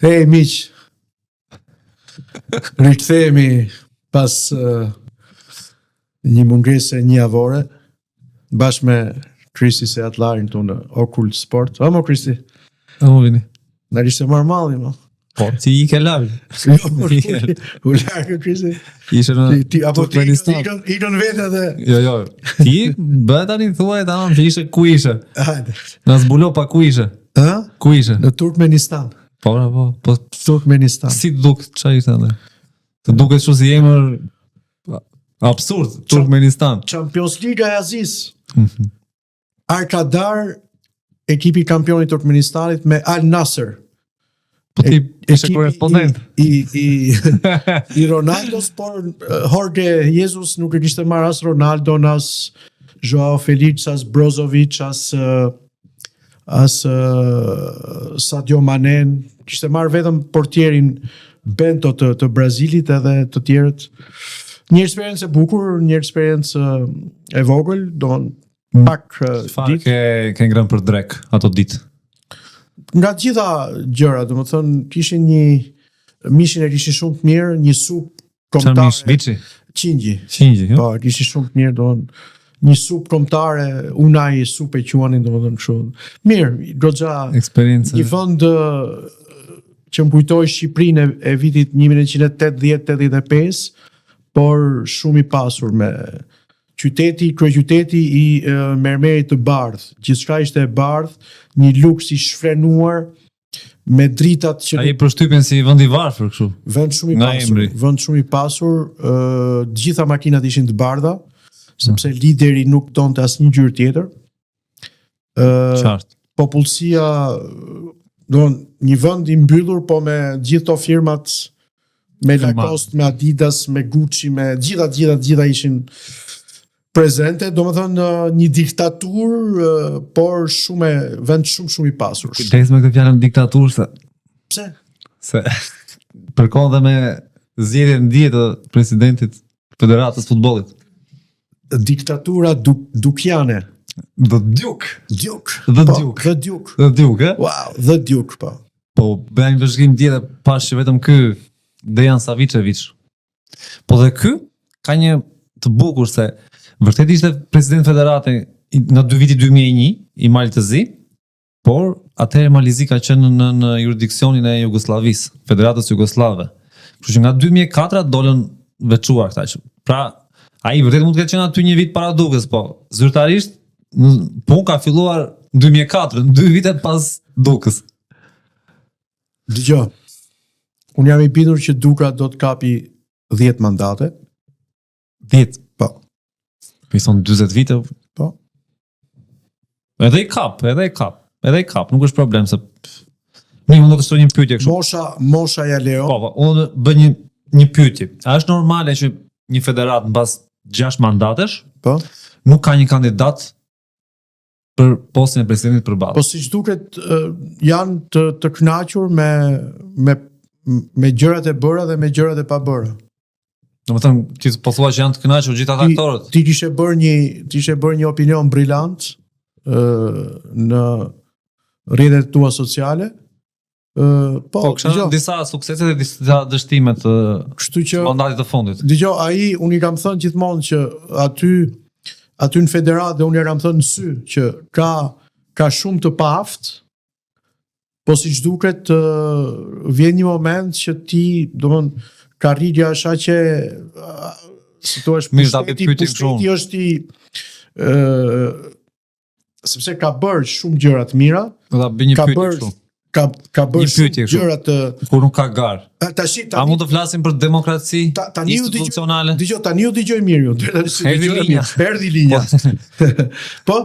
Hey, miq, rikthehemi pas një mungese një javore, bashkë me Kristi se atlarin tonë Okult Sport. Mo Kristi, O vini. na ishte marrë malli, mo. Po, ti i ke lavë. U largë Kristi. Ishe në Apo ti Turkmenistan. ikën vetë edhe. Jo. Ti bëhet tani thuaj tamam që ishe ku ishe. Hajde. Na zbulo pa ku ishe. Ë? Ku ishe? Në Turkmenistan. Po Turkmenistan. si duk çfarë ishte atë? Të duket kështu si emër absurd, Turkmenistan. Champions Liga e Azis. Arkadar, ekipi kampion i Turkmenistanit me Al Nasser. Po ti ishe Ekipi korrespondent. I Ronaldos, por Jorge Jesus nuk e kishte marrë as Ronaldo, as Joao Felix, as Brozovic, as Sadio Mane, kishte marrë vetëm portierin Bento të Brazilit edhe të tjerët. Një eksperiencë e bukur, një eksperiencë e vogël, pak Çfarë ke ngrënë për drek ato ditë? nga të gjitha gjëra, domethënë kishin mishin e kishin shumë të mirë, një supë Çfarë mish, kombëtare, viçi? qingji, Jo? po, kishin shumë të mirë, një supë kombëtare, unaj supë e quanin, domethënë kështu. Mirë, goxha Eksperiencë. një vend që më kujtoj Shqipërinë e vitit 1980-85, por shumë i pasur me kryeqyteti i mermerit të bardh. Gjithçka ishte e bardh, një luks i shfrenuar me dritat që Ai përshtypen si vend i varfër kështu. vend shumë i Nga pasur, emri. vend shumë i pasur, të gjitha makinat ishin të bardha, sepse lideri nuk donte asnjë ngjyrë tjetër. Qartë. Popullsia, një vend i mbyllur, po me gjithë to firmat, me Lacoste, me Adidas, me Gucci, me gjitha ishin prezente, domethënë një diktatur, por vend shumë i pasur. Kujdes me këtë fjalën diktaturë se Pse? përkon dhe me zgjedhjen ndje të presidentit Federatës Futbollit. Diktatura dukiane. The Duke. Duke. The Po, Duke. The Duke. The Duke, e? Wow, The Duke, po. Po, bëja një vëzhgim tjetër pash që vetëm ky Dejan Savicevic. Po dhe ky ka një të bukur se vërtet ishte president federate nga 2 viti 2001 i Malit të Zi, por atëherë Mali Zi ka qenë në jurisdiksionin e Jugosllavisë, Federatës Jugoslave. Kështu që nga 2004 dolën veçuar këta që. Pra, ai vërtet mund të ketë qenë aty një vit para Dukës, po zyrtarisht punë ka filluar në 2004, 2 vite pas Dukës. Dgjoj. Unë jam i bindur që Duka do të kapi 10 mandate. 10. Po. Mi thonë 40 vite. Po. Edhe i kap, nuk është problem se mi mund të shtoj një pyetje kështu. Mosha ja leo. Po, unë bëj një pyetje. A është normale që një federat mbas 6 mandatesh, Po. nuk ka një kandidat për postin e presidentit përballë? Po siç duket janë të kënaqur me gjërat e bëra dhe me gjërat e pa bëra. Domethënë, ti po thua që janë të kënaqur gjithë ata aktorët. Ti kishe bërë një opinion brillant në rrjetet tua sociale. Po, kisha disa suksese dhe disa dështime të kështu që mandatit të fundit. Dgjoj, unë i kam thënë gjithmonë që aty në federat dhe unë i kam thënë në sy që ka shumë të paaft, po siç duket vjen një moment që ti, domthon, karrierja është aq e si thua, pushteti është sepse ka bërë shumë gjëra të mira, Do ta bëj një pyetje kështu. Ka bërë shumë gjëra të kur nuk ka gar. A mund të flasim për demokraci institucionale? Dgjoj, tani u dëgjoj mirë ju. Erdhi linja. Po?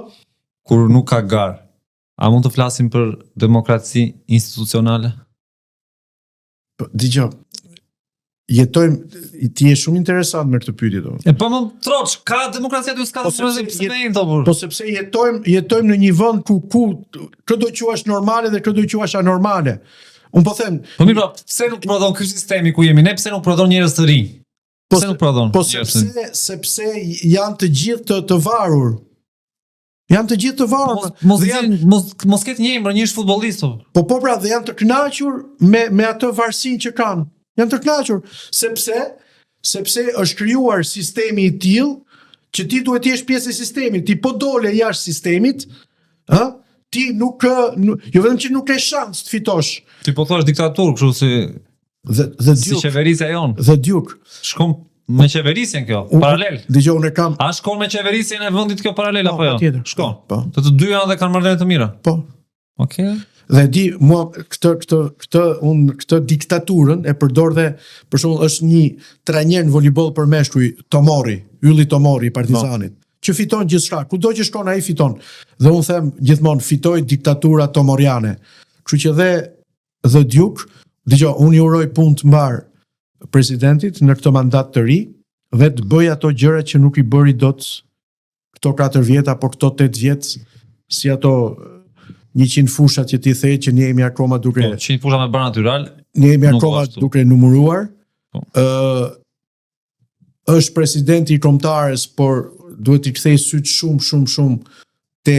Kur nuk ka gar. A mund të flasim për demokraci institucionale? Dgjoj. Ti je shumë interesant me këtë pyetje do. E po më troç, ka demokracia aty s'ka demokraci. Po sepse jetojmë në një vend ku kë do quash normale dhe kë do quash anormale. Unë po them, po mirë, pse nuk prodhon ky sistemi ku jemi ne, pse nuk prodhon njerëz të rinj? Pse nuk prodhon? Po sepse janë të gjithë të varur. Janë të gjithë të varur. Mos ketë një emër, një ish futbollist. Po pra, dhe janë të kënaqur me atë varësinë që kanë. Janë të kënaqur sepse është krijuar sistemi i tillë që ti duhet të jesh pjesë e sistemit. Ti po dole jashtë sistemit, ti nuk jo vetëm që nuk ke shans të fitosh. Ti po thua diktaturë, kështu si si qeverisja jon. The Duke. Shkon me qeverisjen kjo, paralel. Dëgjoj, unë kam. A shkon me qeverisjen e vendit kjo paralel apo jo? Patjetër. Shkon. Po. Të dy janë dhe kanë marrëdhënie të mira. Po. Okej. Dhe di, mua këtë diktaturën e përdor dhe për shembull është një trajner në voleyboll për meshkuj, Ylli Tomori i Partizanit, që fiton gjithçka. Kudo që shkon ai fiton. Dhe unë them gjithmonë fitoi diktatura tomoriane. Kështu që dhe The Duke, dëgjoj, unë i uroj punë të mbar presidentit në këtë mandat të ri dhe të bëj ato gjëra që nuk i bëri dot këto 4 vjet apo këto 8 vjet, si ato 100 fushat që ti the që ne jemi akoma duke 100 fusha me bar natyral. Ne jemi akoma duke numëruar. Është presidenti i kombëtarës, por duhet i kthej syt shumë te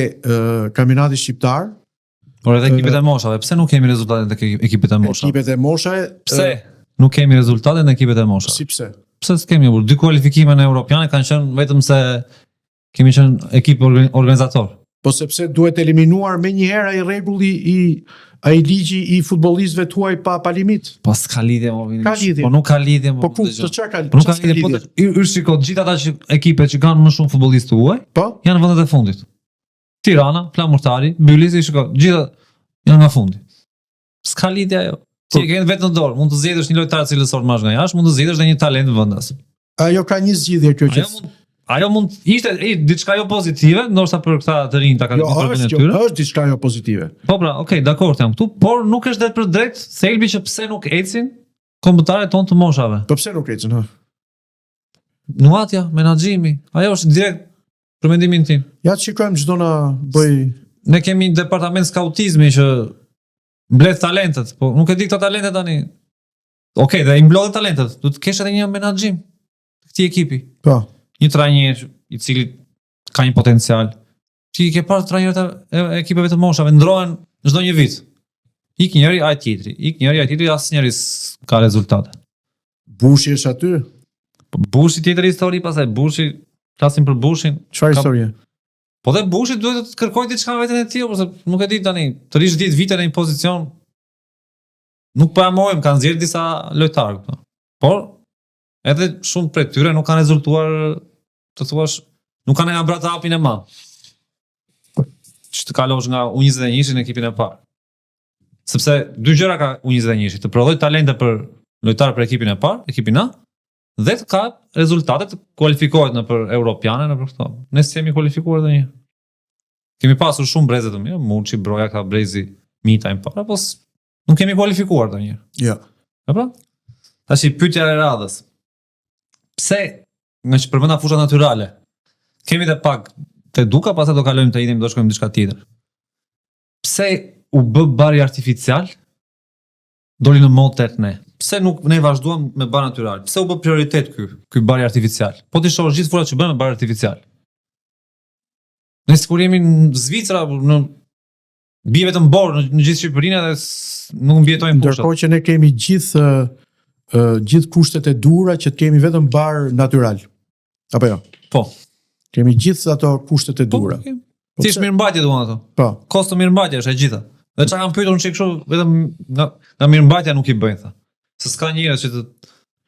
kampionati shqiptar. Por edhe ekipet e moshave, pse nuk kemi rezultate te ekipet e moshave? Ekipet e moshave, pse nuk kemi rezultate në ekipet e moshave? Si pse? Pse s'kemi bërë? 2 kualifikime në europiane kanë qenë vetëm se kemi qenë ekip organizator. Po sepse duhet eliminuar me një herë ai rregulli ai ligji i futbollistëve tuaj pa limit. Po s'ka lidhje më vini. Ka lidhje. Po nuk ka lidhje më. Po ku të çka ka? Nuk ka lidhje. Po shiko, gjithë ata që ekipet që kanë më shumë futbollistë huaj, po janë në vendet e fundit. Tirana, Flamurtari, Bylizi, shiko, gjithë janë nga fundi. S'ka lidhje ajo. Ti e ke vetë në dorë, mund të zgjedhësh një lojtar i cili sort marrësh nga jashtë, mund të zgjedhësh edhe një talent vendas. Ajo ka një zgjidhje kjo që ajo mund ishte diçka jo pozitive, ndoshta për këta të rinj ta kanë bërë në tyre. Jo, është diçka jo pozitive. Po pra, okay, dakord jam këtu, por nuk është drejt për drejt thelbi që pse nuk ecin kombëtarët tonë të moshave. Po pse nuk ecin, ha? Nuhatja, menaxhimi, ajo është direkt për mendimin tim. Ja shikojmë çdo na bëj. Ne kemi një departament skautizmi që mbledh talentet, po nuk e di këto talente tani. Okej, dhe i mblodhin talentet, duhet të kesh edhe një menaxhim të këtij ekipi. Po. Një trajner i cili ka një potencial. Ti ke parë trajnerët e ekipeve të moshave ndrohen çdo një vit. Ik njëri ai tjetri, asnjëri s'ka rezultate. Bushi është aty? Bushi tjetër histori, pastaj Bushi, flasim për Bushin. Çfarë histori? Po dhe Bushi duhet të kërkojë diçka veten e tij, ose nuk e di tani, të rish 10 vite në një pozicion. Nuk po amojm, kanë nxjerr disa lojtarë këto. Por edhe shumë prej tyre nuk kanë rezultuar, të thuash, nuk kanë nga brata hapin e madh. Që të kalosh nga U21 në ekipin e parë. Sepse dy gjëra ka U21, të prodhoj talente për lojtarë për ekipin e parë, ekipin A, dhe të ka rezultate të kualifikohet në për europiane, në për këto. Ne s'jemi kualifikuar dhe një. Kemi pasur shumë breze të mirë, Muçi, Broja ka brezi Mita e parë, po nuk kemi kualifikuar dhe një. Ja. E pra? Tashi pyetja e radhës. Pse, nga që përmenda fushat natyrale, kemi dhe pak të duka, pastaj do kalojmë të idem, do shkojmë diçka tjetër. Pse u bë bari artificial, doli në mod tek ne? Pse nuk ne vazhduam me bar natyral? Pse u bë prioritet ky bari artificial? Po ti shohësh gjithë fushat që bëhen me bar artificial. Ne sikur jemi në Zvicra, në bie vetëm borë në gjithë Shqipërinë dhe nuk mbijetojmë fushat. Ndërkohë që ne kemi gjithë kushtet e duhura që të kemi vetëm bar natyral. Apo jo? Po. Kemi gjithë ato kushtet e duhura. Ti është mirëmbajtje duan ato. Po. Kosto mirëmbajtje është e gjitha. Dhe çka kam pyetur unë kështu vetëm nga mirëmbajtja nuk i bëjnë tha. Se s'ka njerëz që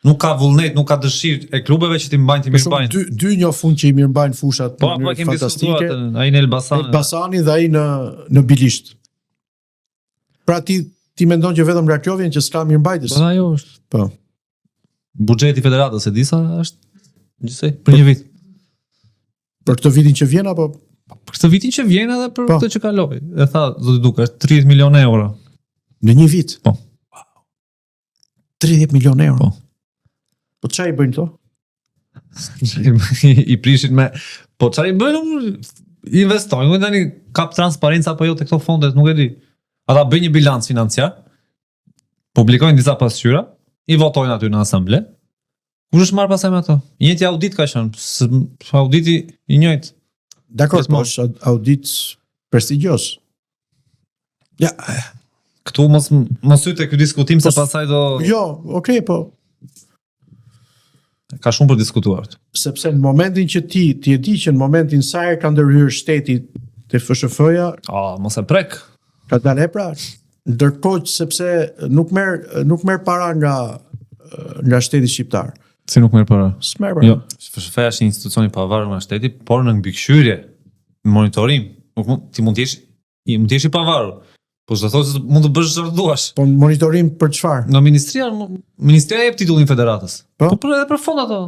nuk ka vullnet, nuk ka dëshirë e klubeve që ti mbajnë ti mirëmbajnë. Dy një fund që i mirëmbajnë fushat po kemi diskutuar ai në Elbasan. Elbasani dhe ai në Bilisht. Pra ti mendon që vetëm nga kjo vjen që s'ka mirëmbajtjes? Po ajo është. Po. Buxheti i federatës e disa është gjithsej për një vit. Për këtë vitin që vjen apo për këtë vitin që vjen edhe për këtë që kaloi. E tha zoti Duka, është 30 milionë euro në një vit. Po. 30 milionë euro. Po çfarë i bëjnë to? I prishin me po çfarë i bëjnë? Investojnë, tani kap transparencë apo jo te këto fonde, nuk e di. Ata bëjnë një bilanc financiar, publikojnë disa pasqyra, i votojnë aty në asamble. Kush është marrë pasaj me ato? Njëti audit ka qenë, auditi i njëjtë. Dakor, po Gjithmonë. është audit prestigjos. Ja, Këtu mos hyte ky diskutim se pastaj do jo, okay, po ka shumë për diskutuar. sepse në momentin që ti e di që në momentin sa herë ka ndërhyrë shteti te FSHF-ja, Mos e prek. ka dalë pra, ndërkohë që sepse nuk merr para nga shteti shqiptar. Si nuk merr para. S'merr para. Jo, FSHF-ja është një institucion i pavarur nga shteti, por në mbikëqyrje, në monitorim, nuk mund të jesh i pavarur. Po çdo thotë se mund të bësh çfarë duash. Po në monitorim për çfarë? Në ministria jep titullin federatës. Po? Po edhe për fond ato.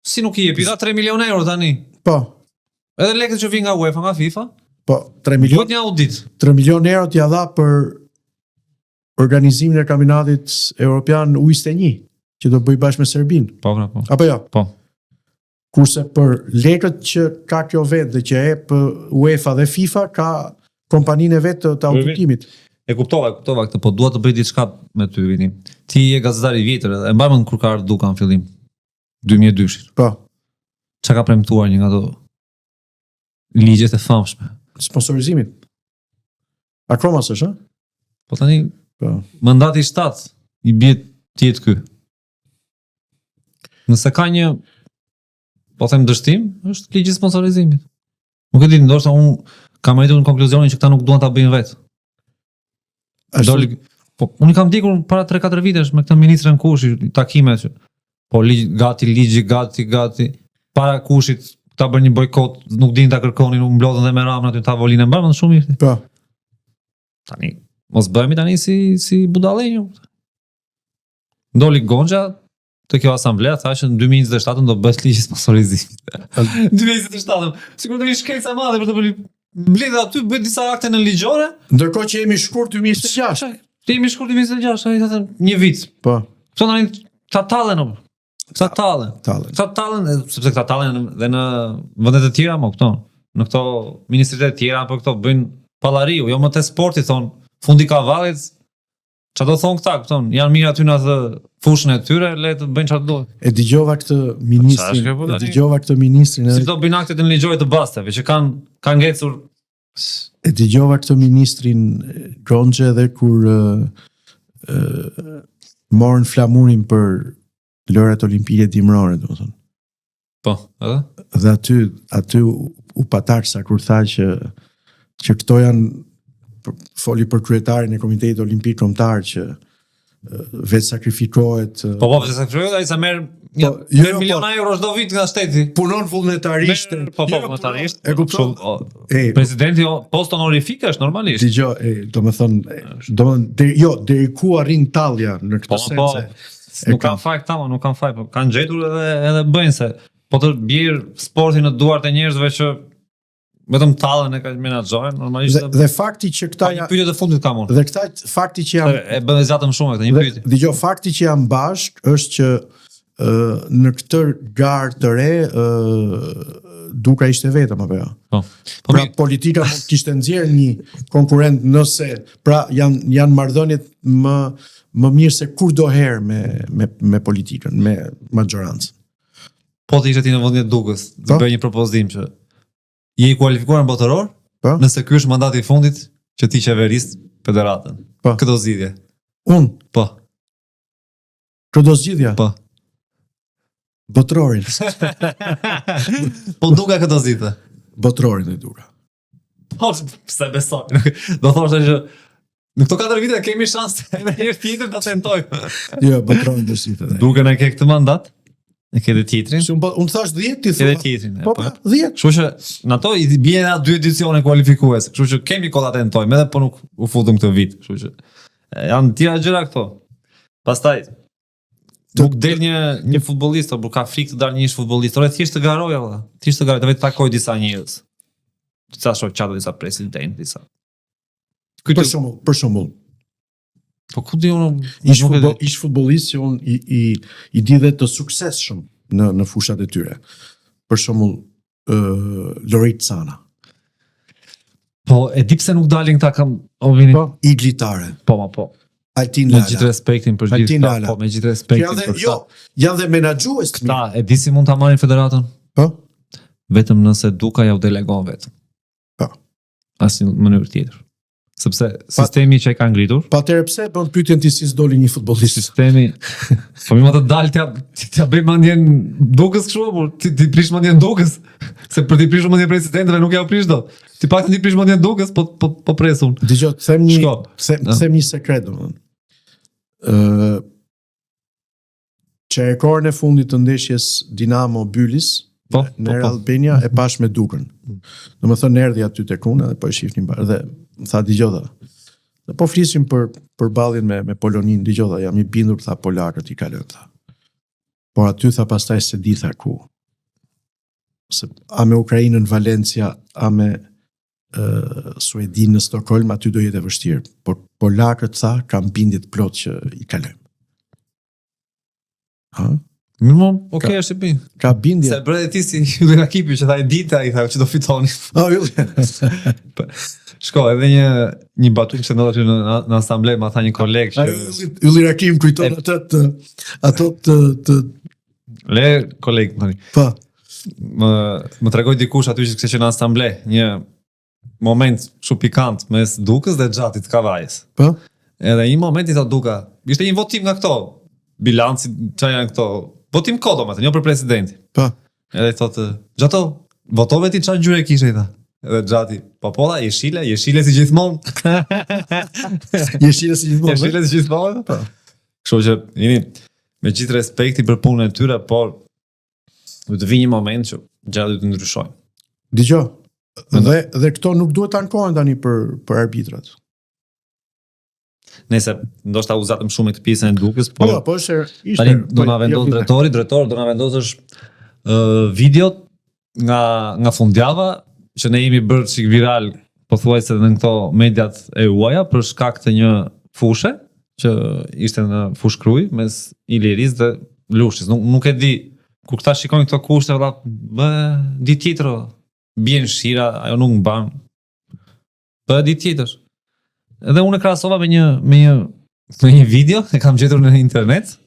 Si nuk i jep, i dha 3 milionë euro tani. Po, Edhe lekët që vijnë nga UEFA, nga FIFA, po 3 milion duhet një audit. 3 milion euro t'ia dha për organizimin e kampionatit evropian U21, që do bëj bashkë me Serbinë. Po. Apo jo? Po. Kurse për lekët që ka kjo vend dhe që jep UEFA dhe FIFA ka kompaninë e vetë të auditimit. E kuptova këtë, po dua të bëj diçka me ty Vini. Ti je gazetar i vjetër edhe e mbajmë kur ka ardhur Duka në fillim 2002. Po, Çka ka premtuar një nga ato ligjet e famshme. sponsorizimin. Akromas është, ha? Po tani Po. mandati 7 i bie ti jetë ky. Nëse ka një po them dështim, është ligji i sponsorizimit. Nuk e di, ndoshta unë kam arritur në konkluzionin që këta nuk duan ta bëjnë vetë. Po unë kam dikur para 3-4 vitesh me këtë ministrin Kushi, takimet që po ligji gati para Kushit ta bën një bojkot, nuk din ta kërkonin, u mblodhën dhe me Ramën aty në tavolinë e mbarë, shumë mirë. Po. Tani mos bëhemi tani si budallenju. Ndoli Gonxha te kjo asamble, tha që në 2027 do bëhet ligji i sponsorizimit. 2027, sigurisht do të shkencë e madhe për të bërë mbledh aty bëhet disa akte në ligjore. Ndërkohë që jemi shkurt 2026. Ti jemi shkurt 2026, ai thotë një vit. Po, Këto tani ta tallen apo. Sa tallen. tallen. Sa tallen, sepse këta tallen dhe në vendet e tjera më këto. Në këto ministritë e tjera apo këto bëjnë pallariu, jo më te sporti thon fundi kavallit. Çfarë do thon këta, kupton? Janë mirë aty në atë fushën e tyre, le të bëjnë çfarë duhet. E dëgjova këtë ministrin, Si do bëjnë aktet në ligjore të basteve që kanë ngecur. e dëgjova këtë ministrin Gonxhe dhe kur morën flamurin për lojrat olimpike dimrore, domethënë. Po, edhe? Dhe aty u pataksa kur tha që këto janë foli për kryetarin e Komitetit Olimpik Kombëtar që vetë sakrifikohet. Po, se sakrifikohet ai sa merr jo, 1 milion euro çdo vit nga shteti. Punon vullnetarisht. Po, vullnetarisht. E kupton? Presidenti post honorifik është normalisht. Dgjoj, domethënë deri ku arrin tallja në këtë sens. Nuk kanë faj këta, nuk kanë faj, po kanë gjetur edhe bëjnë se po të bjerë sportin në duart e njerëzve që vetëm tallën e ka menaxhojnë, normalisht. Dhe fakti që këta janë pyetje të fundit kam unë. Dhe këta fakti që janë e bën zgjatëm shumë këtë një pyetje. Dgjoj, fakti që janë bashkë është që në këtë garë të re Duka ishte vetëm apo jo. Po. Pra politika mund të kishte nxjerrë një konkurrent nëse pra janë marrëdhëniet më mirë se kurdo herë me politikën, me majorancën. Po të ishte ti në vendin e Dukës, të bëj një propozim që je i kualifikuar në botëror, nëse ky është mandati i fundit që ti qeveris federatën. Këto zgjidhje. Unë? Po. Këto zgjidhja? Po. Botërorin. Po Duka këto zgjidhje. Botërorin e Duka. Po, pse besoj. Do thoshte që në këto 4 vite kemi shans edhe një herë tjetër ta tentojmë. Jo, botërorin do zgjidhte. Duka ne ke këtë mandat. E ke dhe tjetrin? Unë thash 10, ti thua. Edhe tjetrin. Po, 10. Kështu që në ato i bie edhe 2 edicione kualifikuese. Kështu që kemi kohë ta tentojmë, edhe po nuk u futëm këtë vit. Kështu që janë tjera gjëra këto. Pastaj nuk del një futbollist, apo ka frikë të dalë një futbollist, ore thjesht të garoj valla. Thjesht të garoj, të vetë takoj disa njerëz. Disa shoqata, disa presidentë, disa. Për shembull. Po ku di unë ish futbollist që unë i di dhe të suksesshëm në fushat e tyre. Për shembull Lorit Sana. Po e di pse nuk dalin këta kam Vini. Po, Iglitare. Po. Altin Lala. Me gjithë respektin për gjithë këta, po me gjithë respektin për këta. Janë dhe menaxhues. Këta e di si mund ta marrin federatën? Po. vetëm nëse Duka ja u delegon vetëm. Po. Asnjë mënyrë tjetër. Sepse sistemi që e ka ngritur, Patëherë pse bën pyetjen ti si s'doli një futbollist? sistemi, po më të dalë t'ja bëj mandjen Dukës kështu, por ti prish mandjen Dukës, se për ti prishur mandjen presidentëve nuk ja u prish dot. Ti pak ti prish mandjen Dukës, po presun. Dgjoj, them një Shko. them një sekret domethënë. Që e korën e fundit të ndeshjes Dinamo Bylis në Albania e pash me Dukën. Domethënë erdhi aty tek unë dhe po e shihnin bashkë dhe më tha dëgjoj. Dhe po flisim për ballin me Polonin, dëgjoj, jam I bindur tha polakët I kalojnë tha. Por aty tha pastaj se di tha ku. Se a me Ukrainën Valencia, a me Suedin në Stockholm, aty do jetë e vështirë. Por polakët tha kam bindje të plot që I kalojmë. Ha? Mirë, okay, është e bin. Ka bindje. Se bëre ti si Ylli Rakipi që tha e dita I tha që do fitoni. Oh, Ylli. Shko, edhe një batutë që ndodhë aty në asamble, ma tha një koleg që... Ylli Rakim kujton ato të... Le, koleg, tani. Pa. Më tregoj dikush aty që kështë që në asamble, një moment shumë pikant mes Dukës dhe Xhatit Kavajës. Pa. Edhe një moment I tha Duka, ishte një votim nga këto, bilanci që janë këto, votim kodo me të, një për presidenti. Pa. Edhe I thotë, Gjato, votove ti çfarë ngjyre kishe I tha. Edhe Xhati, pola, jeshile si gjithmonë. Jeshile si gjithmonë. Jeshile si gjithmonë. Po. Kështu që jeni me gjithë respekti për punën e tyre, por do të vi një moment që gjatë do të ndryshojnë. Dgjoj. Dhe këto nuk duhet të ankohen tani për arbitrat. Nëse ndoshta u zatëm shumë këtë pjesën e Dukës, po ishte tani do na vendos drejtori do na vendosësh videot nga fundjava që ne jemi bërë çik viral, pothuajse në këto mediat e huaja për shkak të një fushe që ishte në fushë kruj mes Iliris dhe Lushis. Nuk e di kur këta shikojnë këto kushte, di tjetër, bien shira, ajo nuk mban. Po di tjetër. Edhe unë e krahasova me një video e kam gjetur në internet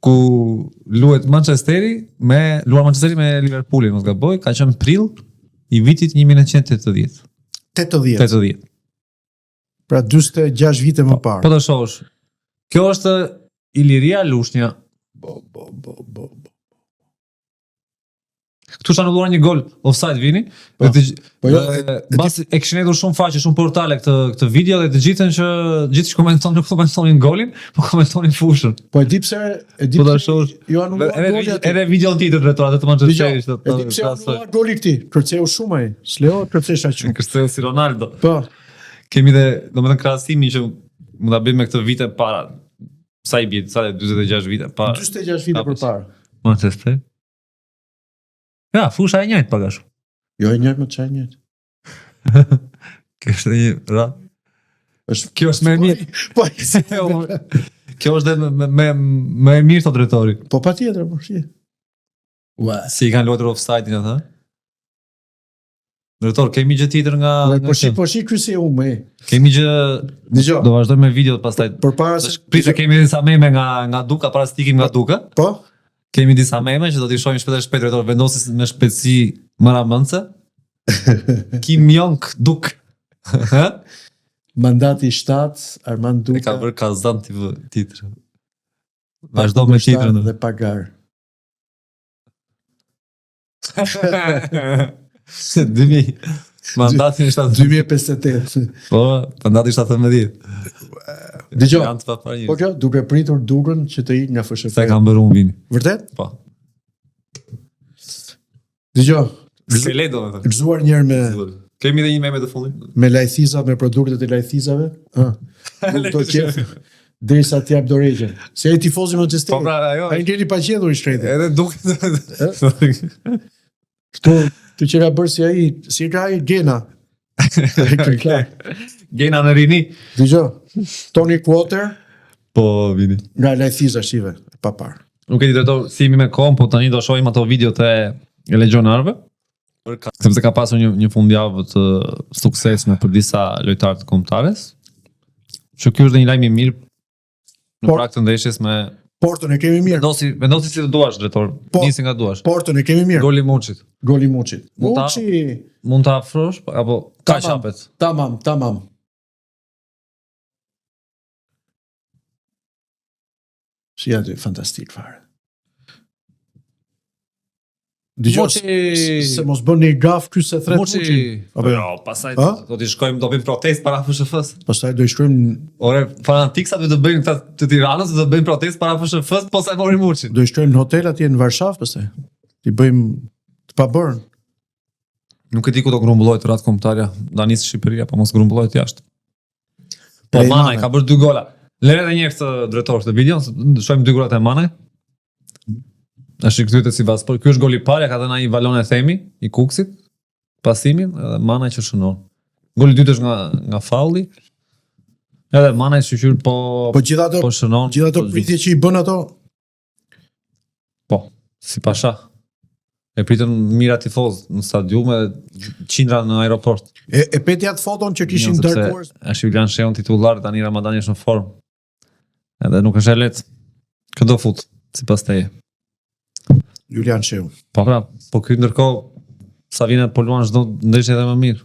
ku luar Manchesteri me Liverpoolin, mos gaboj, ka qenë prill I vitit 1980. 80. Pra 46 vite më parë. Po të shohësh. Kjo është Iliria Lushnja. Këtu është anulluar një gol offside vini. Bas e kishin hedhur shumë faqe, shumë portale këtë video dhe të gjithën që gjithë që komentonin nuk komentonin golin, po komentonin fushën. Po e di pse jo anulluar goli. Edhe video tjetër drejtorat të Manchesterit. E di pse anulluar goli këtij. Kërceu shumë ai. S'leo kërcesh aq shumë. Kërceu si Ronaldo. Po. Kemi dhe domethënë krahasimin që mund ta bëjmë me këtë vite para. Sa I bie, sa 46 vite para. 46 vite përpara. Manchester. Ja, fusha e njëjtë pagash. Jo e njëjtë më çaj njëjtë. Kjo është një kjo është më e mirë. Po. Kjo është më e mirë të drejtori. Po patjetër, po shi. Si I kanë luajtur offside-in ata? Drejtor, kemi gjë tjetër nga Po shi ky si me. Kemi gjë. Dgjoj. Do vazhdojmë me videot pastaj. Përpara se pritë kemi disa meme nga Duka para se ikim nga Duka. Po. Kemi disa meme që do t'i shohim shpejt drejtor, vendosis me shpejtësi maramëndse. Kim Jong Duk. Mandati 7, Armand Duka. E ka bërë Kazan titër. Vazhdo me titrën. Dhe pagar. 2000. Mandati 2058. Po, mandati 17. Dgjoj. Po kjo duke pritur Dukën që të ikë nga FSHP. Sa kanë bërë unë vini. Vërtet? Po. Dgjoj. Skeleto me thënë. Gëzuar njërë me... Kemi dhe një meme të fundit. Me lajthiza, me produktet e lajthizave. Nuk do qef. Derisa t'jap dorëgjën. Se ai tifozi Manchester. Po pra, ajo. Ai ngeli pa gjetur I shtrejtë. Edhe Duke. Tu që ka bërë si ka ai Gena. Gena në rini. Dgjoj. Tony Quarter. Po, vini. Nga lajthiza shive, pa parë. Nuk e di drejtor si jemi me kohën, po tani do shohim ato videot e legionarëve. Sepse ka pasur një fundjavë të suksesshme për disa lojtarë të kombëtares. Që ky është një lajm I mirë në prag të ndeshjes me Portën e kemi mirë. Vendosi si të duash, drejtor. Po. Nisi nga duash. Portën e kemi mirë. Goli Muçit. Goli Muçit. Mund ta afrosh apo ka qapet? Tamam. Si aty fantastik fare. Dëgjoj se mos bën një gaf ky se thret Muçi. Apo jo, pastaj do të shkojmë do bëjmë protestë para FSHF-s. Pastaj do i shkruajmë Ore, fanatiksa do të bëjnë këta të Tiranës, do të bëjmë protestë para FSHF-s, po sa e mori Muçin. Do i shkojmë në hotel atje në Varshavë pastaj. Ti bëjmë të pabërën. Nuk e di ku do grumbullohet rat kombëtarja, da nis Shqipëria, po mos grumbullohet jashtë. Po Manaj ka bërë 2 gola. Lere edhe një këtë drejtor të videon, shohim 2 golat e Manaj. Është kthyer si pas, por ky është goli i parë, ka dhënë ai valon e themi i Kuksit, pasimin edhe Manaj që shënon. Goli i dytë është nga faulli. Edhe Manaj shqyr po gjithatë shënon. Gjithatë pritje që i bën ato. Po, si pasha. E pritën mira tifoz në stadium e qindra në aeroport. E peti atë foton që kishin darkuar. Është Julian Sheon titullar, tani Ramadani është në formë. Edhe nuk është e lehtë. Kë do fut sipas teje? Julian Sheon. Po pra, po ky ndërkohë sa vjen po luan çdo ndeshje edhe më mirë.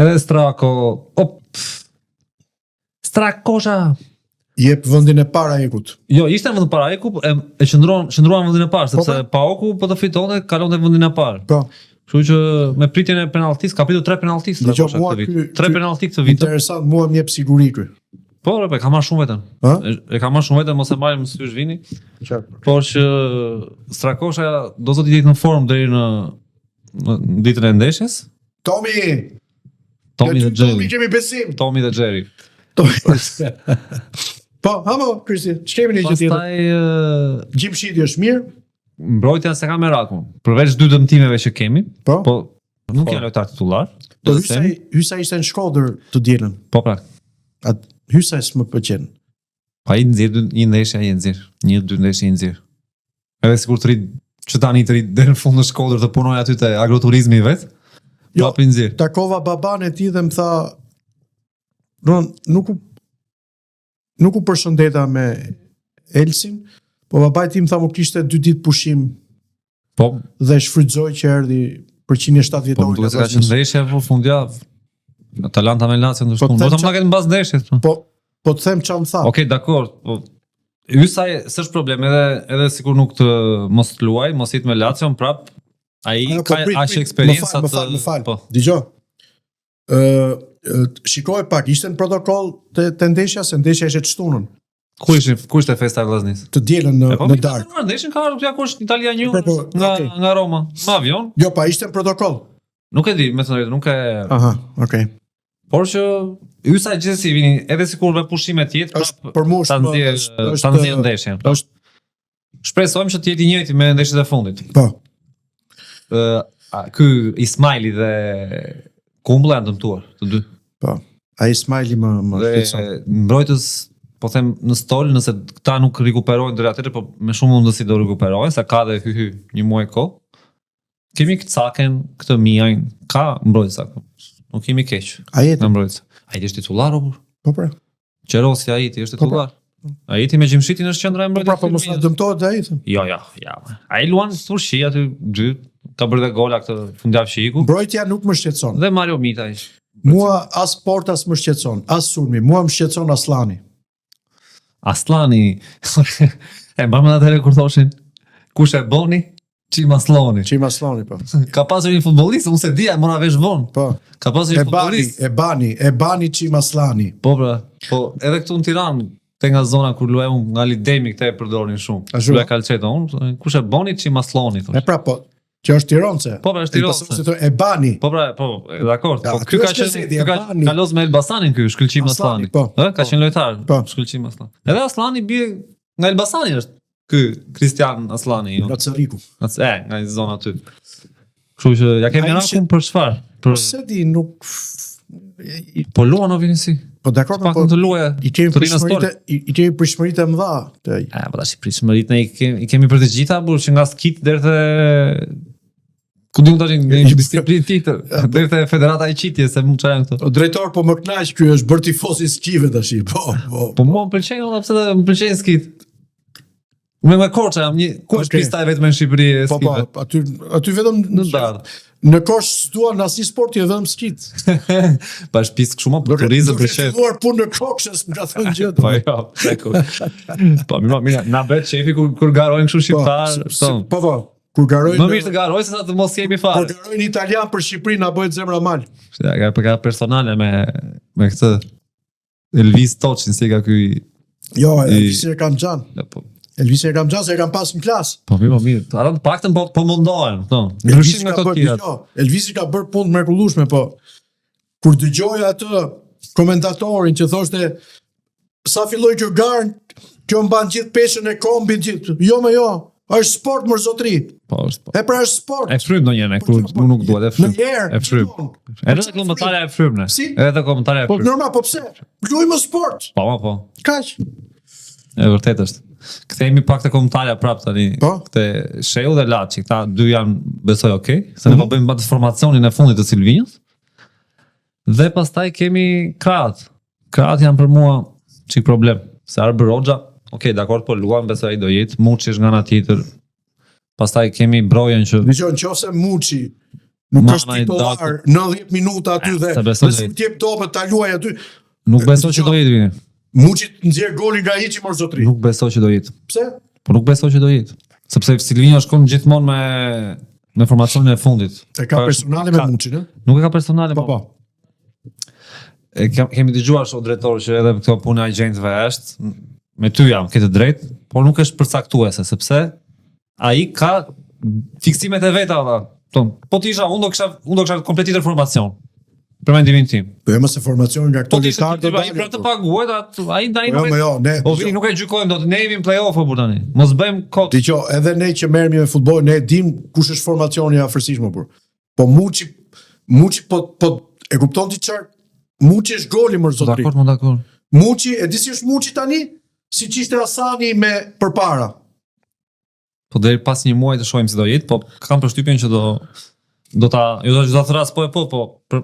Edhe Strakosha jep vendin e parë Ekut. Jo, ishte në vend para Eku, e qëndruan në vendin e parë, sepse Paoku po të fitonte, kalonte vendin e parë. Po. Kështu që me pritjen e penalltis, ka pritur 3 penalltis Strakosha këtë vit. 3 penallti këtë vit. Interesant, mua më jep siguri ky. Po, e ka marrë shumë vetëm. E ka marrë shumë vetëm, mos e marrim në sysh vini. Por që Strakosha do zoti jetë në formë deri në ditën e ndeshjes. Tomi dhe Jerry. Tomi kemi besim. Tomi dhe Jerry. Po, hamo, Kristi, ç'kemi ne gjë tjetër? Pastaj Gjimshiti është mirë. Mbrojtja se ka merakun. Përveç 2 dëmtimeve që kemi, po nuk janë lojtar titullar. Do Hysa ishte në Shkodër të dielën. Po pra. Hysa s'më pëlqen. Pa i nxjerr një ndeshje ai nxjerr, 1-2 ndeshje i nxjerr. Edhe sikur të ri që tani të ri deri në fund në Shkodër të punoj aty te agroturizmi vet. Jo, pa i nxjerr. Takova baban e tij dhe më tha, nuk u përshëndeta me Elsin, po babai tim tha më kishte 2 ditë pushim. Po, dhe shfrytëzoi që erdhi për 170 orë. Po, duhet të ka qenë ndeshje po fundjavë. Atalanta me Lazio ndërshkon. Do të më ketë mbas ndeshjes. Po të them çfarë më tha. Okej, dakor. Hysa s'është problem, edhe sikur nuk të mos të luaj, mos jetë me Lazio prap. Ai ka aq eksperiencë atë. Më fal. Dgjoj. Shikoj pak, ishte në protokoll të ndeshja, se ndeshja ishte të shtunën. Ku ishte festa e Vllaznis? Të dielën në darkë. Ndeshjen ka ardhur kush Italia 1 nga Roma, me avion. Jo, pa ishte në protokoll. Nuk e di, me thënë, nuk e. Aha, okay. Por që Hysa gjithsesi vini, edhe sikur me pushime të jetë, për mua ta nxjerr ndeshjen. Shpresojmë që të jetë i njëjti me ndeshjet e fundit. Po. Ky Ismaili dhe Kumbulla janë dëmtuar, të dy. Po. Ai Ismaili më mbrojtës, po them në stol, nëse këta nuk rikuperojnë deri atëherë, po me shumë mundësi do rikuperojnë, se ka dhe një muaj kohë. Kemi këtë Caken, këtë Miajn, ka mbrojtësa. Nuk kemi keq. Ajeti. Ajeti është titullar apo? Po pra. Qerosi Ajeti është titullar. Ajeti me Gjimshitin është qendra e mbrojtjes. Po pra, po mos na dëmtohet Ajeti. Jo. Ai luan turshi aty dy, ka bërë dhe gola këtë fundjavë që iku. Mbrojtja nuk më shqetëson. Dhe Mario Mita ish. Mua as Porta s'më shqetëson, as Sulmi, mua më shqetëson Aslani. Aslani. E mbam atëherë kur thoshin kush e boni? Çim Aslani, po. Ka pasur një futbollist, unë se dia, mora vesh vonë. Po. Ka pasur një futbollist. E bani Çim Aslani. Po pra. Po edhe këtu në Tiranë, te nga zona kur luaj unë nga Lidemi këte e përdorin shumë. Luaj Kalçeto, unë kush e boni Çim Aslani thosh. E pra, po. Që është Tiranëse. Po pra, është Tiranëse. E bani. Po pra, po, dakord. Po ky ka qenë kalos me Elbasanin ky, Shkëlqim Aslani. Ë, ka qenë lojtar. Shkëlqim Aslani. Edhe Aslani bie nga Elbasani është. Ky Kristian Aslani, jo. Nga Cëriku. Nga zona aty. Kështu që ja kemi rakun për çfarë? Po se di nuk po luan o vini si. Po dakor, po të luajë. I kemi prishmëritë e mëdha te ai. Po tash prishmëritë i kemi për të gjitha, por që nga skit deri te ku diun tash një disiplinë tjetër, deri te Federata e Qitjes, se mund çajm këto. Drejtor, po më kënaq ky është bërë tifoz i Skive tash. Po. Po mua më pëlqen, pse më pëlqen skit. Me Korça jam një kush Okej. pistaj vetëm në Shqipëri e Po, skive. aty vetëm Në dardh. në Korç s'duan asnjë sporti, vetëm skit. Pa shpis shumë për turizëm për Duke shef. filluar punë në Kokshës, më ka thënë gjë. Po jo, pseku. Po mirë, na bëhet shefi kur garojnë kështu shqiptar, thon. Po, kur garojnë Më mirë të garoj se sa të mos jemi kur fare. garojnë italian për Shqipërinë na bëhet zemra mal. Ja, ka personale me këtë Elvis Toçin, si ka ky. Jo, Elvisi e kam xhan. Po Elvisi e kam xhan se e kam pas në klasë. po mirë. Ata të paktën po mundohen, thon. Elvisi Ndryshim nga ka këto bërë, tjerat. jo, Elvisi ka bërë punë të mrekullueshme, po kur dëgjoj atë komentatorin që thoshte sa filloi kjo garë, kjo mban gjithë peshën e kombit gjithë. Jo, është sport më zotri. Po është. E pra është sport. E frym ndonjëherë kur nuk duhet, e frym. Në herë. E frym. Edhe komentarja e frymne. Si? Edhe komentarja e Po frym. normal, po pse? Luajmë sport. Po. Kaq. E vërtet është. Kthehemi pak te komentarja prap tani. Po. Te Sheu dhe Laçi, këta dy janë besoj okay, se ne po bëjmë atë formacionin e fundit të Silvinjës. Dhe pastaj kemi Krahat. Krahat janë për mua çik problem. Se Arber Hoxha, okay, dakord, po luan besoj ai do jetë, Muçi është nga ana tjetër. Pastaj kemi Brojen që Dëgjoj, nëse Muçi nuk Mana është i titular 90 minuta aty dhe se besoj nëse të jep topët ta luaj aty, nuk besoj që do jetë vini. Muçi nxjerr golin nga hiçi mor zotri. Nuk besoj që do jetë. Pse? Po nuk besoj që do jetë. Sepse Silvinja shkon gjithmonë me formacionin e fundit. E ka personale me Muçin, ë? Nuk e ka personale, Po. Kemi dëgjuar shoh drejtor që edhe këto puna agjentëve është, me ty jam, ke të drejtë, por nuk është përcaktuese, sepse ai ka fiksimet e veta ata. Po ti isha, unë do kisha komplet formacion. Për mendimin tim. Po jo mëse formacion nga këto Po ti ishte lojtarë do ai për të paguar, ai ndaj Jo, nuk. ne. O vini nuk e gjykojmë dot, ne jemi në play-off apo tani. Mos bëjmë kot. Dgjoj, edhe ne që merremi me futboll, ne e dim kush është formacioni i afërsishëm burr. Po Muçi po e kupton ti çfarë? Muçi është goli më zotri. Dakor. Muçi, e di si është Muçi tani? Siç ishte Hasani me përpara. Po deri pas një muaji të shohim si do jetë, po kam përshtypjen që do ta thras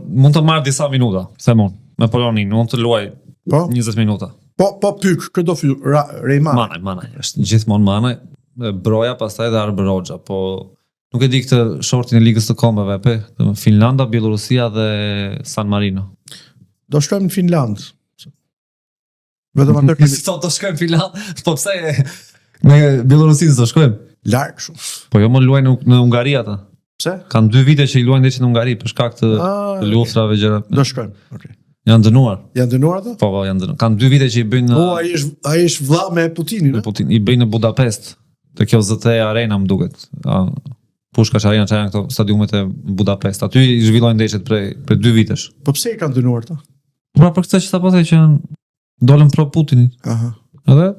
mund të marr disa minuta, se mund. Me Polonin, mund të luaj Po? 20 minuta. Po pyk, kë do fill Rejman. Manaj, është gjithmonë Manaj, Broja pastaj dhe Arber Hoxha, po nuk e di këtë shortin e Ligës të Kombeve, Finlanda, Bielorusia dhe San Marino. Do shkojmë në Finland. Vetëm atë kemi Si të shkojmë në Finland, po pse me Bielorusinë do shkojmë? larg shumë. Po jo më luajnë në Ungari ata. Pse? Kanë 2 vite që i luajnë në Ungari për shkak të luftrave gjëra. Do shkojmë. Okej. Janë dënuar. Janë dënuar ata? Po, janë dënuar. Kanë 2 vite që i bëjnë Po, ai është vlla me Putinin, në Putin. I bëjnë në Budapest. Te kjo ZT Arena më duket. Pushkash Arena që janë këto stadiumet e Budapest. Aty i zhvillojnë ndeshjet për 2 vitesh. Po pse i kanë dënuar ata? Pra për këtë që sapo thej që janë dolën pro Putinit. Aha. Edhe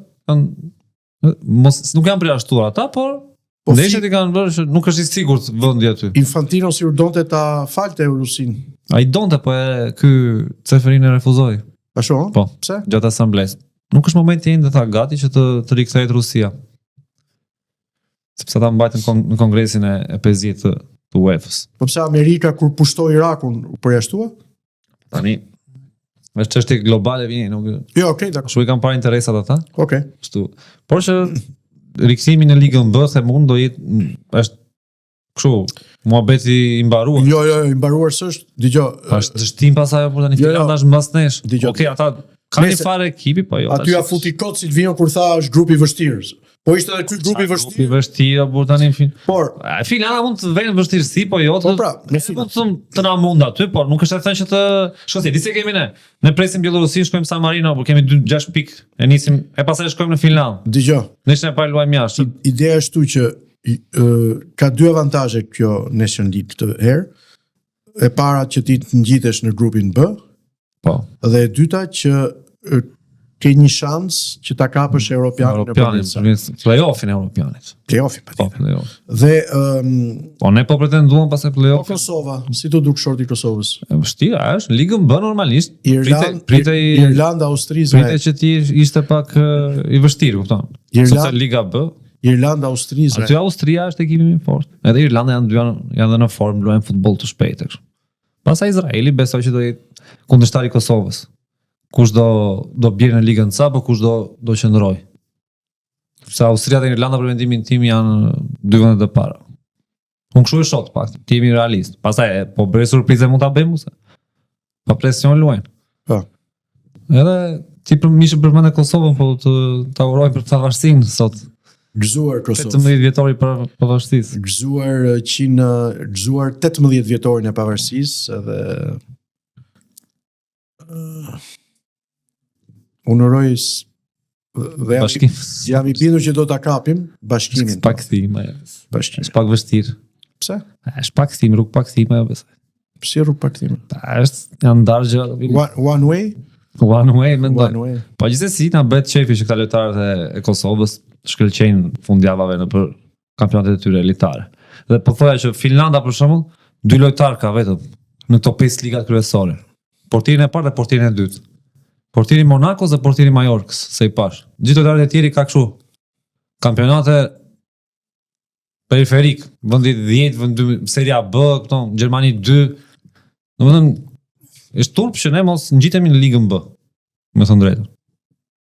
nuk janë përjashtuar ata, por Po ndeshjet i kanë bërë që nuk është i sigurt vendi aty. Infantino si urdonte ta falte Rusin. Ai donte, po ky Ceferin e refuzoi. Ashtu, Po. Pse? Gjatë asamblesë. Nuk është momenti ende tha gati që të rikthehet Rusia. Sepse ata mbajtën në kongresin e PES-it të UEFA-s. Po pse Amerika kur pushtoi Irakun u përjashtua? Tani është çështje globale vini, nuk. Jo, okay, dakor. Kështu i kanë parë interesat ata. Okej. Kështu. Por që rikthimi në Ligën B the mund do jetë është kështu, muhabeti i mbaruar. Jo, i mbaruar s'është. Dgjoj. Është dështim pasaj apo tani Finlanda është mbas nesh. Okej, ata kanë një fare ekipi, po jo. Aty ja futi kot Silvino kur tha është grup i vështirë. Po ishte edhe ky grup i Grupi vështirë. vështirë apo tani Por Finlanda mund të vënë vështirësi, po jo. Po pra, mund të na mund aty, por nuk është e thënë që të shkojmë. Disi kemi ne. Ne presim Bielorusinë, shkojmë San Marino, por kemi 6 pikë. E nisim, e pastaj shkojmë në Finland. dgjoj. Neshën e parë luajmë jashtë. Ideja është tu që ka 2 avantazhe kjo Nation League këtë herë. E para që ti të ngjitesh në grupin B, Po. dhe e dyta që ke një shans që ta kapësh Europianin në Europianin, play-offin e Europianit. play-offin Po, patjetër. play-off. Dhe Po ne po pretenduam pas e po play-off. Kosova, si të duk shorti Kosovës? Vështirë është, ligën B normalisht. Pritej Irlanda, Austri, Izrael. Pritej që ti ishte pak i vështirë, kupton. Sepse Liga B, Irlanda, Austri, Izrael. aty Austria është ekipi më i fortë. Edhe Irlanda janë në formë, luajnë futboll të shpejtë kështu. Pastaj Izraeli besoj që do jetë kundërshtari i Kosovës. Kush do bjerë në Ligën C apo kush do qëndroj. sa Austria dhe Irlanda për mendimin tim janë dy vendet e para. Unë kështu e shoh pak, ti jemi realist. Pastaj po bëj surprizë mund ta bëjmë se. Pa presion luajnë. Po. Edhe ti mishë përmend Kosovën, po ta urojmë për pavarësinë sot. Gëzuar Kosovë. 18 vjetori për pavarësisë. Gëzuar 18 vjetorin e pavarësisë edhe unë uroj dhe jam i bindur që do ta kapim bashkimin. Pak kthim, Bashkimin. është pak vështirë. Pse? Është pak kthim, rrugë pak kthim ajo besoj. Si rrugë pak kthim? Është janë ndarë gjëra. One way? One way, mendoj. One way. Po gjithsesi na bëhet çefi që këta lojtarët e Kosovës shkëlqejnë fundjavave në për kampionatet e tyre elitare. Dhe po thoya që Finlanda për shembull, 2 lojtarë ka vetëm në top 5 ligat kryesore. Portierin e parë dhe portierin e dytë. Portieri Monakos dhe portieri Majorkës, se i pash. Gjithë lojtarët e tjerë ka kështu. Kampionate periferik, vendi 10, vendi Seria B, këto, Gjermani 2. Domethënë është turp që ne mos ngjitemi në ligën B. Me thënë drejtën.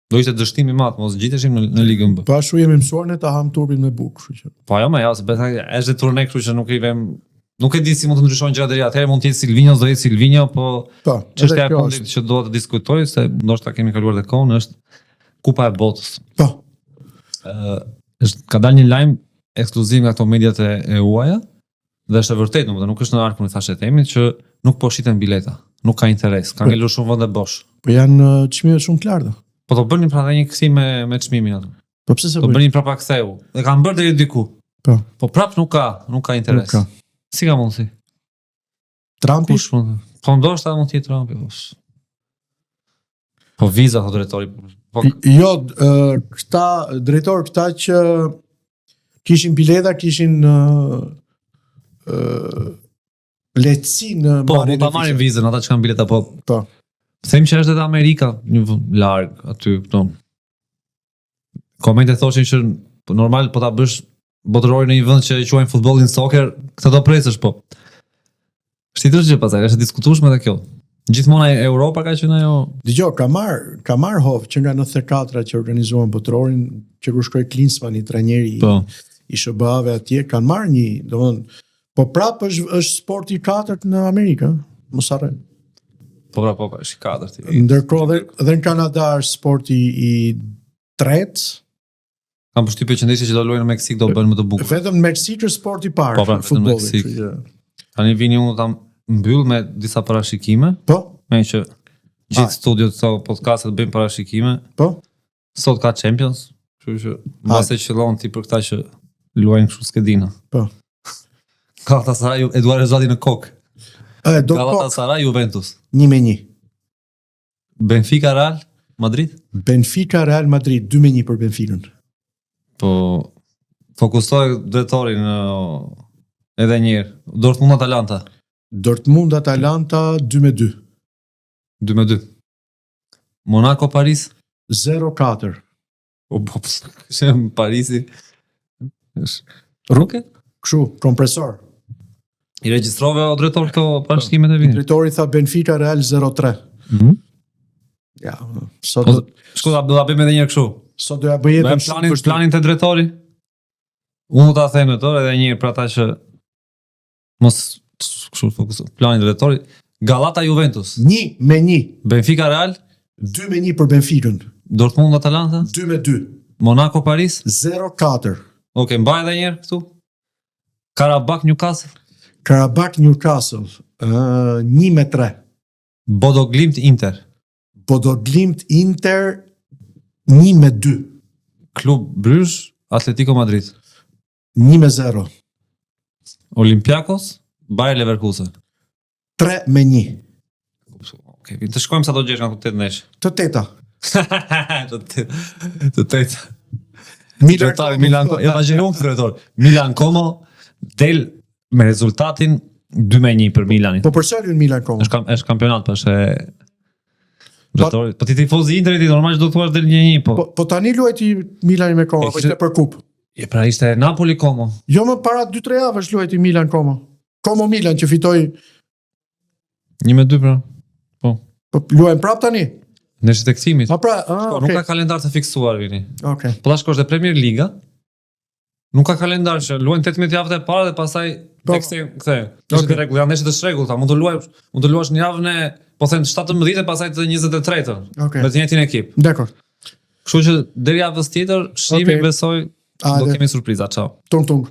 Do ishte dështim i madh mos ngjiteshim në ligën B. Po ashtu jemi mësuar ne ta ham turpin me bukë, kështu që. Po ajo më ja, se besoj është turne kështu që nuk i vëm. Nuk e di si mund të ndryshojnë gjërat deri atëherë, mund të jetë Silvinjo, do jetë Silvinjo, po çështja e fundit që dua të diskutoj se ndoshta kemi kaluar të kohën është Kupa e Botës. Po. Ka dalë një lajm ekskluziv nga ato mediat e huaja dhe është e vërtetë, domethënë nuk është në arkun e thashë themit që nuk po shiten bileta, nuk ka interes, ka ngelur shumë vende bosh. Po janë çmime shumë të larta. Po do bënin pra një kthim me çmimin atë. Po pse se do bënin prapa ktheu. E kanë bërë deri diku. Po. Po prap nuk ka interes. Nuk ka. Si ka mundsi? Trumpi? Po ndoshta mund të jetë Trumpi. Po viza të drejtori. Jo, këta drejtor këta që kishin bileta, kishin lehtësi në marrjen. Po, marrin vizën, ata që kanë bileta, po. Po. Them që është edhe Amerika, një larg aty këto. Komente thoshin që normal po ta bësh botërori në një vend që e quajnë futbollin soccer, këtë do presësh, po. Është tjetër gjë pastaj, është diskutueshme edhe kjo. Gjithmonë Europa ka qenë ajo. Dgjoj, ka marr hov që nga 94 që organizuan botërorin, që kur shkoi Klinsmann i trajneri i SBA-ve atje, kanë marrë një, domethënë, po prapë është sporti i katërt në Amerikë, mos harroj. Po, është i katërt. Ndërkohë edhe në Kanada është sporti i tretë. Kam përshtypje që ndeshjet që do luajnë në Meksik do bëhen më të bukur. Vetëm në Meksik është sporti i parë në futbollit. Tani vini unë ta mbyll me disa parashikime. Po. Me që gjithë studiot të podcastet bëjnë parashikime. Po. Sot ka Champions, kështu që mbase qëllon ti për këta që luajnë kështu skedina. Po. Galatasaray Eduard Rezati në kokë. Galatasaray Juventus. 1-1. Benfica Real Madrid. Benfica Real Madrid 2-1 për Benficën. Po fokusoj drejtorin edhe një herë. Dortmund Atalanta. Dortmund Atalanta 2-2. 2-2. Monaco Paris 0-4. Po shem Parisi. Rruke? Kështu, kompresor. I regjistrove o drejtor këto parashkimet e vitit? Drejtori tha Benfica Real 0-3. Ja, sot do ta bëjmë edhe një kështu. Sot do ja bëj planin të drejtori. Unë ta them ato edhe një herë për ata që mos kështu fokuso. Plani të drejtorit Galata Juventus 1-1. Benfica Real 2-1 për Benficën. Dortmund Atalanta 2-2. Monaco Paris 0-4. Okej, mbaj edhe një herë këtu. Karabakh Newcastle. Karabakh Newcastle 1-3. Bodo Glimt Inter. Bodo Glimt Inter 1-2. Klub Bruges Atletico Madrid 1-0. Olympiakos Bayer Leverkusen 3-1. Okej, të shkojmë sa do gjesh nga këto 8 ndeshje. Të teta. Të teta. Milan Como. Ja vazhdon drejtor. Milan Como del me rezultatin 2-1 për Milanin. Po përse lën Milan Como? Është kampionat, po është drejtori. Po ti tifoz i Interit normal do thuash del 1-1, po. Po tani luajti Milani me Como, po ishte për kupë. Pra ishte Napoli Como. Jo, më para 2-3 javësh luajti Milan Como. Como Milan që fitoi 1-2 pra. Po. Po luajnë prap tani. Ndeshjet e kthimit. Pra, Nuk okay. ka kalendar të fiksuar vini. Okay. Po tash shkosh te Premier Liga. Nuk ka kalendar që luajnë 18 javët e parë dhe pastaj tek kthej. Është të rregull, janë ndeshje të shregullta. Mund të luash në javën e, po them 17 e pastaj të 23-ën. Okay. Me të njëjtin ekip. Dakor. Kështu që deri javës tjetër, shihemi, besoj do kemi surpriza. Ciao. Tung tung.